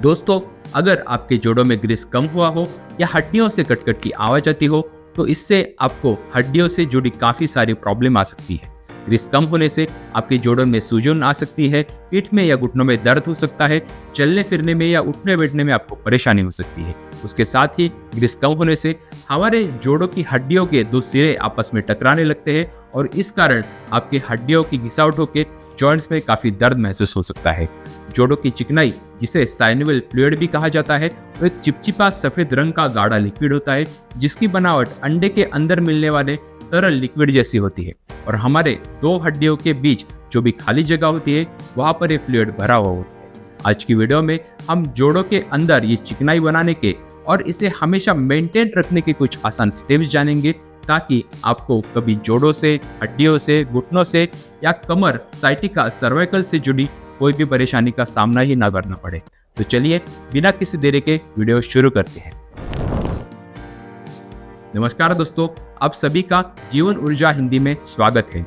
दोस्तों, अगर आपके जोड़ों में ग्रीस कम हुआ हो या हड्डियों से कटकट की आवाज आती हो तो इससे आपको हड्डियों से जुड़ी काफी सारी प्रॉब्लम आ सकती है। ग्रीस कम होने से आपके जोड़ों में सूजन आ सकती है, पीठ में या घुटनों में दर्द हो सकता है, चलने फिरने में या उठने बैठने में आपको परेशानी हो सकती है। उसके साथ ही ग्रीस कम होने से हमारे जोड़ों की हड्डियों के दो सिरे आपस में टकराने लगते हैं और इस कारण आपकी हड्डियों की घिसावट होकर जॉइंट्स में काफी दर्द महसूस हो सकता है। जोड़ों की चिकनाई, जिसे साइनोवियल फ्लूइड भी कहा जाता है, वो एक चिपचिपा सफेद रंग का गाढ़ा लिक्विड होता है जिसकी बनावट अंडे के अंदर मिलने वाले तरल लिक्विड जैसी होती है और हमारे दो हड्डियों के बीच जो भी खाली जगह होती है वहां पर ये फ्लूइड भरा हुआ होता है। आज की वीडियो में हम जोड़ों के अंदर ये चिकनाई बनाने के और इसे हमेशा मेंटेन रखने के कुछ आसान स्टेप्स जानेंगे ताकि आपको कभी जोड़ों से, हड्डियों से, घुटनों से या कमर, साइटिका, सर्वाइकल से जुड़ी कोई भी परेशानी का सामना ही ना करना पड़े। तो चलिए बिना किसी देरी के वीडियो शुरू करते हैं। नमस्कार दोस्तों, आप सभी का जीवन ऊर्जा हिंदी में स्वागत है।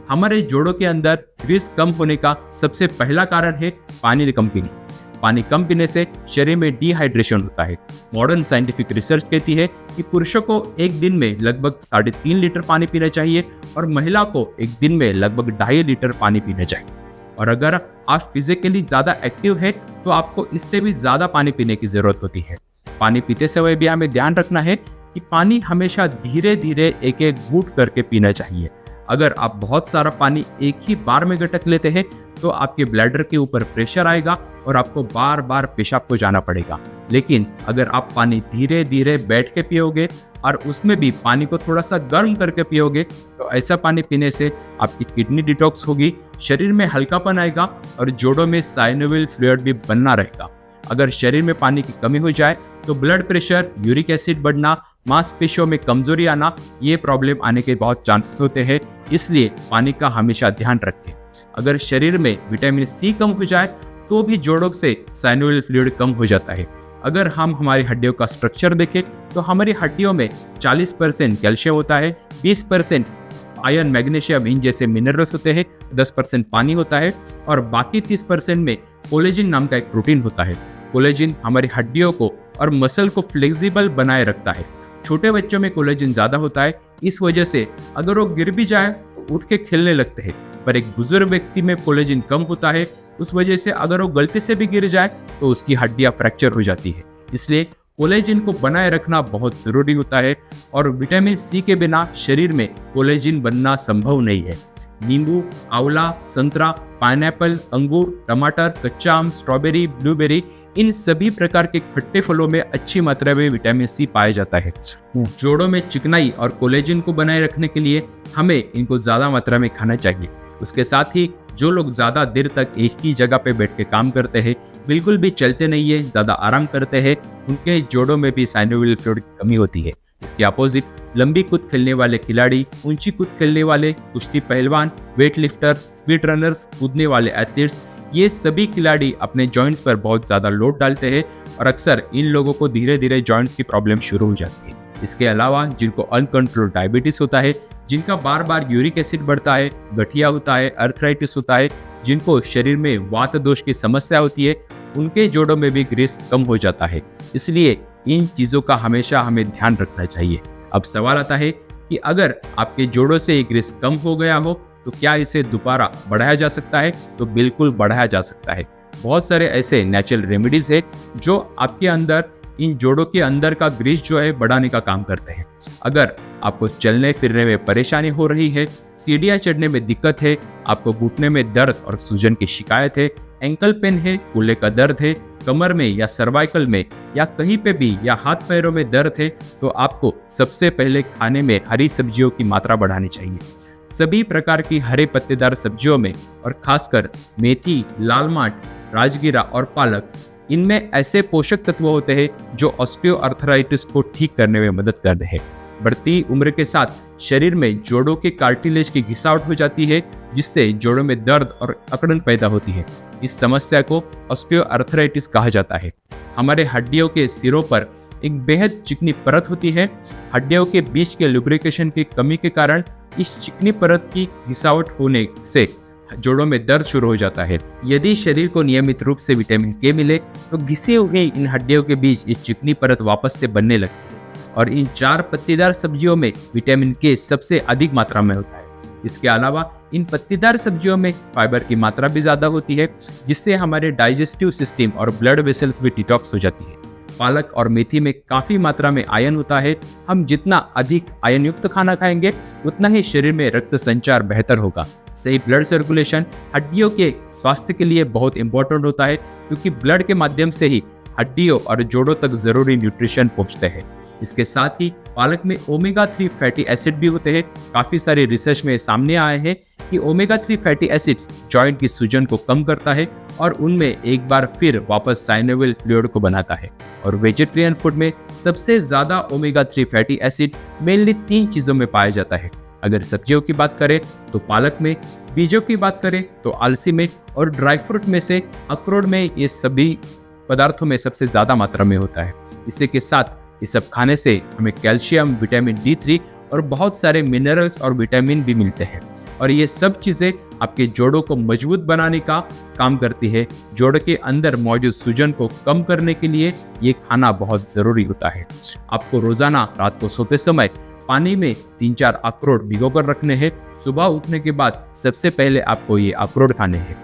हमारे जोड़ों के अंदर ग्रीस कम होने का सबसे पहला कारण है पानी कम पीना। पानी कम पीने से शरीर में डिहाइड्रेशन होता है। मॉडर्न साइंटिफिक रिसर्च कहती है कि पुरुषों को एक दिन में लगभग 3.5 लीटर पानी पीना चाहिए और महिला को एक दिन में लगभग 2.5 लीटर पानी पीना चाहिए। और अगर आप फिजिकली ज़्यादा एक्टिव है तो आपको इससे भी ज़्यादा पानी पीने की ज़रूरत होती है। पानी पीते समय भी हमें ध्यान रखना है कि पानी हमेशा धीरे धीरे एक एक घूंट करके पीना चाहिए। अगर आप बहुत सारा पानी एक ही बार में गटक लेते हैं तो आपके ब्लैडर के ऊपर प्रेशर आएगा और आपको बार बार पेशाब को जाना पड़ेगा। लेकिन अगर आप पानी धीरे धीरे बैठ के पियोगे और उसमें भी पानी को थोड़ा सा गर्म करके पियोगे तो ऐसा पानी पीने से आपकी किडनी डिटॉक्स होगी, शरीर में हल्कापन आएगा और जोड़ों में साइनोवियल फ्लूइड भी बनना रहेगा। अगर शरीर में पानी की कमी हो जाए तो ब्लड प्रेशर, यूरिक एसिड बढ़ना, मांसपेशियों में कमजोरी आना, ये प्रॉब्लम आने के बहुत चांसेस होते हैं। इसलिए पानी का हमेशा ध्यान रखें। अगर शरीर में विटामिन सी कम हो जाए तो भी जोड़ों से साइनोवियल फ्लूइड कम हो जाता है। अगर हम हमारी हड्डियों का स्ट्रक्चर देखें तो हमारी हड्डियों में 40% कैल्शियम होता है, 20% आयरन, मैग्नीशियम, इन जैसे मिनरल्स होते हैं, 10% पानी होता है और बाकी 30% में कोलेजिन नाम का एक प्रोटीन होता है। कोलेजिन हमारी हड्डियों को और मसल को फ्लेक्सिबल बनाए रखता है। छोटे बच्चों में कोलेजिन ज्यादा होता है, इस वजह से अगर वो गिर भी जाए तो उठ के खेलने लगते हैं। पर एक बुजुर्ग व्यक्ति में कोलेजिन कम होता है, उस वजह से अगर वो गलती से भी गिर जाए तो उसकी हड्डियां फ्रैक्चर हो जाती है। इसलिए कोलेजिन को बनाए रखना बहुत जरूरी होता है और विटामिन सी के बिना शरीर में कोलेजिन बनना संभव नहीं है। नींबू, आंवला, संतरा, पाइनएप्पल, अंगूर, टमाटर, कच्चा आम, स्ट्रॉबेरी, ब्लूबेरी, इन सभी प्रकार के खट्टे फलों में अच्छी मात्रा में विटामिन सी पाया जाता है। जोड़ों में चिकनाई और कोलेजिन को बनाए रखने के लिए हमें इनको ज्यादा मात्रा में खाना चाहिए। उसके साथ ही जो लोग ज्यादा देर तक एक ही जगह पे बैठ के काम करते हैं, बिल्कुल भी चलते नहीं है, ज्यादा आराम करते हैं, उनके जोड़ों में भी साइनोवियल फ्लूइड की कमी होती है। इसके अपोजिट लंबी कूद खेलने वाले खिलाड़ी, ऊंची कूद खेलने वाले, कुश्ती पहलवान, वेट लिफ्टर्स, स्पीड रनर्स, कूदने वाले एथलीट्स, ये सभी खिलाड़ी अपने जॉइंट्स पर बहुत ज्यादा लोड डालते हैं और अक्सर इन लोगों को धीरे धीरे जॉइंट्स की प्रॉब्लम शुरू हो जाती है। इसके अलावा जिनको अनकंट्रोल डायबिटीज होता है, जिनका बार बार यूरिक एसिड बढ़ता है, गठिया होता है, अर्थराइटिस होता है, जिनको शरीर में वात दोष की समस्या होती है, उनके जोड़ों में भी ग्रीस कम हो जाता है। इसलिए इन चीजों का हमेशा हमें ध्यान रखना चाहिए। अब सवाल आता है कि अगर आपके जोड़ों से ये ग्रीस कम हो गया हो तो क्या इसे दोबारा बढ़ाया जा सकता है? तो बिल्कुल बढ़ाया जा सकता है। बहुत सारे ऐसे नेचुरल रेमेडीज है जो आपके अंदर इन जोड़ों के अंदर का ग्रीस जो है बढ़ाने का काम करते हैं। अगर आपको चलने फिरने में परेशानी हो रही है, सीढ़ियाँ चढ़ने में दिक्कत है, आपको घुटने में दर्द और सूजन की शिकायत है, एंकल पेन है, कूल्हे का दर्द है, कमर में या सर्वाइकल में या कहीं पे भी या हाथ पैरों में दर्द है, तो आपको सबसे पहले खाने में हरी सब्जियों की मात्रा बढ़ानी चाहिए। सभी प्रकार की हरे पत्तेदार सब्जियों में और खासकर मेथी, लाल माट, राजगीरा और पालक, इनमें ऐसे पोषक तत्व होते हैं जो ऑस्टियोआर्थराइटिस को ठीक करने में मदद करते हैं। बढ़ती उम्र के साथ शरीर में जोड़ों के कार्टिलेज की घिसावट हो जाती है जिससे जोड़ों में दर्द और अकड़न पैदा होती है। इस समस्या को ऑस्टियोआर्थराइटिस कहा जाता है। हमारे हड्डियों के सिरों पर एक बेहद चिकनी परत होती है। हड्डियों के बीच के लुब्रिकेशन की कमी के कारण इस चिकनी परत की घिसावट होने से जोड़ों में दर्द शुरू हो जाता है। यदि शरीर को नियमित रूप से विटामिन के मिले तो घिसे हुए इन हड्डियों के बीच एक चिकनी परत वापस से बनने लगती है और इन 4 पत्तीदार सब्जियों में विटामिन के सबसे अधिक मात्रा में होता है। इसके अलावा इन पत्तीदार सब्जियों में फाइबर की मात्रा भी ज्यादा होती है, जिससे हमारे डाइजेस्टिव सिस्टम और ब्लड वेसल्स भी डिटॉक्स हो जाती है। पालक और मेथी में काफी मात्रा में आयरन होता है। हम जितना अधिक आयरन युक्त खाना खाएंगे उतना ही शरीर में रक्त संचार बेहतर होगा। सही ब्लड सर्कुलेशन हड्डियों के स्वास्थ्य के लिए बहुत इंपॉर्टेंट होता है, क्योंकि ब्लड के माध्यम से ही हड्डियों और जोड़ों तक जरूरी न्यूट्रिशन पहुंचते हैं। इसके साथ ही पालक में ओमेगा 3 फैटी एसिड भी होते हैं। काफी सारे रिसर्च में सामने आए हैं कि ओमेगा 3 फैटी एसिड्स जॉइंट की सूजन को कम करता है और उनमें एक बार फिर वापस साइनोवियल फ्लूइड को बनाता है। और वेजिटेरियन फूड में सबसे ज्यादा ओमेगा 3 फैटी एसिड मेनली 3 चीजों में पाया जाता है। अगर सब्जियों की बात करें तो पालक में, बीजों की बात करें तो अलसी में, और ड्राई फ्रूट में से अखरोट में ये सभी पदार्थों में सबसे ज्यादा मात्रा में होता है। इसी के साथ ये सब खाने से हमें कैल्शियम, विटामिन D3 और बहुत सारे मिनरल्स और विटामिन भी मिलते हैं और ये सब चीजें आपके जोड़ों को मजबूत बनाने का काम करती है। जोड़ के अंदर मौजूद सूजन को कम करने के लिए ये खाना बहुत जरूरी होता है। आपको रोजाना रात को सोते समय पानी में 3-4 अखरोट भिगोकर रखने हैं। सुबह उठने के बाद सबसे पहले आपको ये अखरोट खाने हैं।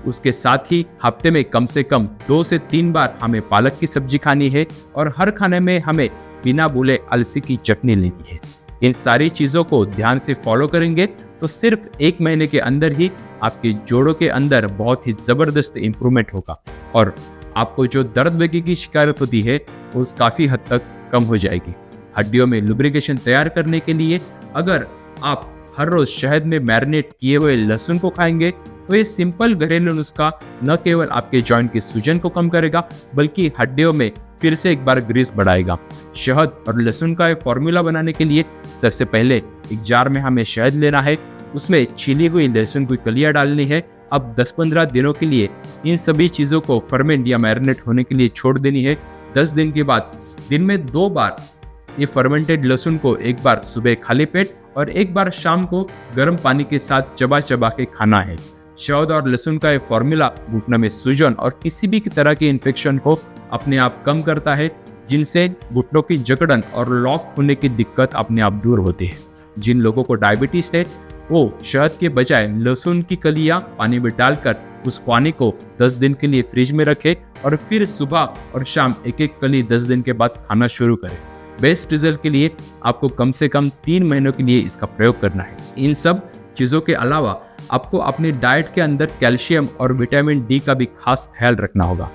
उसके साथ ही हफ्ते में कम से कम 2 से 3 बार हमें पालक की सब्जी खानी है और हर खाने में हमें बिना भूले अलसी की चटनी लेनी है। इन सारी चीजों को ध्यान से फॉलो करेंगे तो सिर्फ 1 महीने के अंदर ही आपके जोड़ों के अंदर बहुत ही जबरदस्त इंप्रूवमेंट होगा और आपको जो दर्द वगैरह की शिकायत होती है वो काफी हद तक कम हो जाएगी। हड्डियों में लुब्रिकेशन तैयार करने के लिए अगर आप हर रोज शहद में मैरिनेट किए हुए लहसुन को खाएंगे तो ये सिंपल घरेलू नुस्खा न केवल आपके जॉइंट की सूजन को कम करेगा बल्कि हड्डियों में फिर से एक बार ग्रीस बढ़ाएगा। शहद और लहसुन का फॉर्मूला बनाने के लिए सबसे पहले एक जार में हमें शहद लेना है, उसमें छिली हुई लहसुन की कलियां डालनी है। अब 10-15 दिनों के लिए इन सभी चीज़ों को फर्मेंट या मैरिनेट होने के लिए छोड़ देनी है। 10 दिन के बाद दिन में 2 बार ये फर्मेंटेड लहसुन को एक बार सुबह खाली पेट और एक बार शाम को गर्म पानी के साथ चबा चबा के खाना है। शहद और लहसुन का ये फॉर्मूला घुटनों में सूजन और किसी भी तरह के इन्फेक्शन को अपने आप कम करता है, जिनसे घुटनों की जकड़न और लॉक होने की दिक्कत अपने आप दूर होती है। जिन लोगों को डायबिटीज है वो शहद के बजाय लहसुन की कलियां पानी में डालकर उस पानी को 10 दिन के लिए फ्रिज में रखें और फिर सुबह और शाम एक कली 10 दिन के बाद खाना शुरू करें। बेस्ट रिजल्ट के लिए आपको कम से कम 3 महीनों के लिए इसका प्रयोग करना है। इन सब चीज़ों के अलावा आपको अपनी डाइट के अंदर कैल्शियम और विटामिन डी का भी खास ख्याल रखना होगा।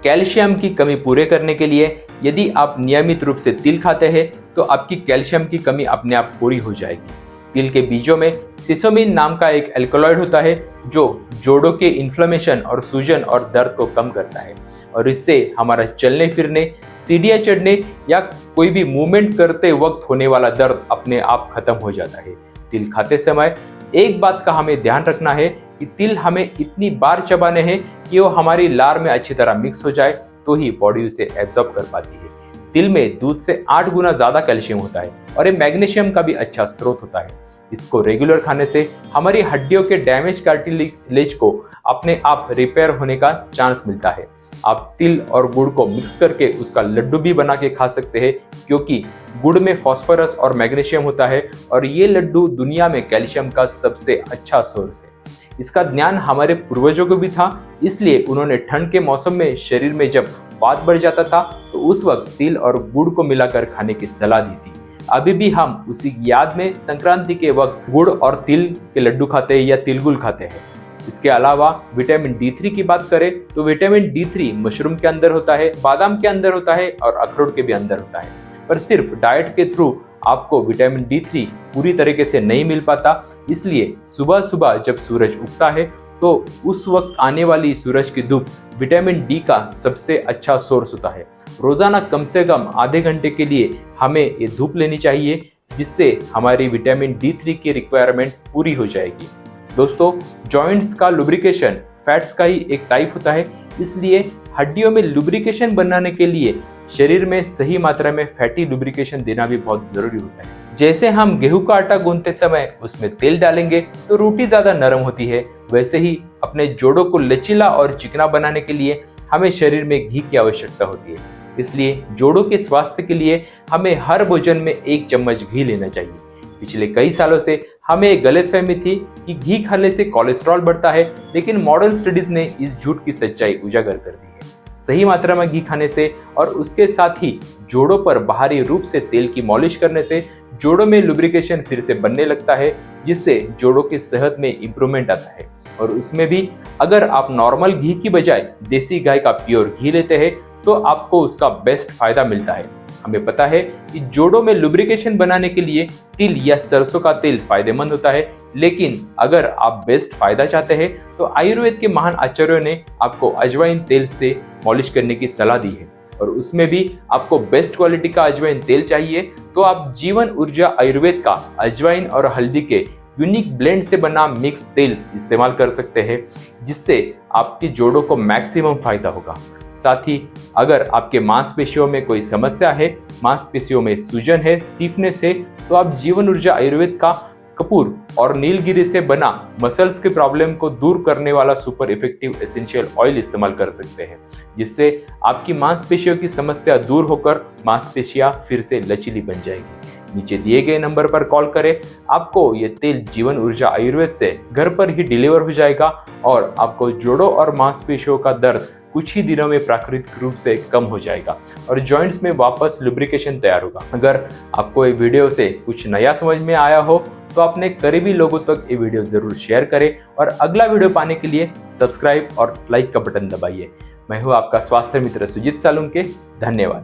कैल्शियम की कमी पूरे करने के लिए यदि आप नियमित रूप से तिल खाते हैं तो आपकी कैल्शियम की कमी अपने आप पूरी हो जाएगी। तिल के बीजों में सिसोमिन नाम का एक एल्कलॉइड होता है जो जोड़ों के इन्फ्लेमेशन और सूजन और दर्द को कम करता है और इससे हमारा चलने फिरने, सीढ़ियाँ चढ़ने या कोई भी मूवमेंट करते वक्त होने वाला दर्द अपने आप खत्म हो जाता है। तिल खाते समय एक बात का हमें ध्यान रखना है कि तिल हमें इतनी बार चबाने हैं कि वो हमारी लार में अच्छी तरह मिक्स हो जाए तो ही बॉडी उसे एब्जॉर्ब कर पाती है। तिल में दूध से 8 गुना ज्यादा कैल्शियम होता है और ये मैग्नीशियम का भी अच्छा स्रोत होता है। इसको रेगुलर खाने से हमारी हड्डियों के डैमेज कार्टिलेज को अपने आप रिपेयर होने का चांस मिलता है। आप तिल और गुड़ को मिक्स करके उसका लड्डू भी बना के खा सकते हैं, क्योंकि गुड़ में फास्फोरस और मैग्नीशियम होता है और ये लड्डू दुनिया में कैल्शियम का सबसे अच्छा सोर्स है। इसका ज्ञान हमारे पूर्वजों को भी था, इसलिए उन्होंने ठंड के मौसम में शरीर में जब वात बढ़ जाता था तो उस वक्त तिल और गुड़ को मिलाकर खाने की सलाह दी थी। अभी भी हम उसी याद में संक्रांति के वक्त गुड़ और तिल के लड्डू खाते हैं या तिलगुल खाते हैं। इसके अलावा विटामिन D3 की बात करें तो विटामिन D3 मशरूम के अंदर होता है, बादाम के अंदर होता है और अखरोट के भी अंदर होता है, पर सिर्फ डाइट के थ्रू आपको विटामिन D3 पूरी तरीके से नहीं मिल पाता। इसलिए सुबह सुबह जब सूरज उगता है तो उस वक्त आने वाली सूरज की धूप विटामिन डी का सबसे अच्छा सोर्स होता है। रोजाना कम से कम आधे घंटे के लिए हमें ये धूप लेनी चाहिए, जिससे हमारी विटामिन D3 की रिक्वायरमेंट पूरी हो जाएगी। दोस्तों, जॉइंट्स का लुब्रिकेशन फैट्स का ही एक टाइप होता है, इसलिए हड्डियों में लुब्रिकेशन बनाने के लिए शरीर में सही मात्रा में फैटी लुब्रिकेशन देना भी बहुत जरूरी होता है। जैसे हम गेहूं का आटा गूंथते समय उसमें तेल डालेंगे तो रोटी ज्यादा नरम होती है, वैसे ही अपने जोड़ों को लचीला और चिकना बनाने के लिए हमें शरीर में घी की आवश्यकता होती है। इसलिए जोड़ों के स्वास्थ्य के लिए हमें हर भोजन में 1 चम्मच घी लेना चाहिए। पिछले कई सालों से हमें एक गलतफहमी थी कि घी खाने से कोलेस्ट्रॉल बढ़ता है, लेकिन मॉडर्न स्टडीज ने इस झूठ की सच्चाई उजागर कर दी है। सही मात्रा में घी खाने से और उसके साथ ही जोड़ों पर बाहरी रूप से तेल की मॉलिश करने से जोड़ों में लुब्रिकेशन फिर से बनने लगता है, जिससे जोड़ों की सेहत में इंप्रूवमेंट आता है। और उसमें भी अगर आप नॉर्मल घी की बजाय देसी गाय का प्योर घी लेते हैं तो आपको उसका बेस्ट फायदा मिलता है। हमें पता है कि जोड़ों में लुब्रिकेशन बनाने के लिए तिल या सरसों का तेल फायदेमंद होता है, लेकिन अगर आप बेस्ट फायदा चाहते हैं तो आयुर्वेद के महान आचार्यों ने आपको अजवाइन तेल से मॉलिश करने की सलाह दी है। और उसमें भी आपको बेस्ट क्वालिटी का अजवाइन तेल चाहिए तो आप जीवन ऊर्जा आयुर्वेद का अजवाइन और हल्दी के यूनिक ब्लेंड से बना मिक्स तेल इस्तेमाल कर सकते हैं, जिससे आपकी जोड़ों को मैक्सिमम फायदा होगा। साथ ही अगर आपके मांसपेशियों में कोई समस्या है, मांसपेशियों में सूजन है, स्टीफनेस है, तो आप जीवन ऊर्जा आयुर्वेद का कपूर और नीलगिरी से बना मसल्स के प्रॉब्लम को दूर करने वाला सुपर इफेक्टिव एसेंशियल ऑयल इस्तेमाल कर सकते हैं, जिससे आपकी मांसपेशियों की समस्या दूर होकर मांसपेशियां फिर से लचीली बन जाएगी। नीचे दिए गए नंबर पर कॉल करें, आपको ये तेल जीवन ऊर्जा आयुर्वेद से घर पर ही डिलीवर हो जाएगा और आपको जोड़ों और मांसपेशियों का दर्द कुछ ही दिनों में प्राकृतिक रूप से कम हो जाएगा और जॉइंट्स में वापस लुब्रिकेशन तैयार होगा। अगर आपको ये वीडियो से कुछ नया समझ में आया हो तो अपने करीबी लोगों तक ये वीडियो जरूर शेयर करें और अगला वीडियो पाने के लिए सब्सक्राइब और लाइक का बटन दबाइए। मैं हूं आपका स्वास्थ्य मित्र सुजीत सालुंके। धन्यवाद।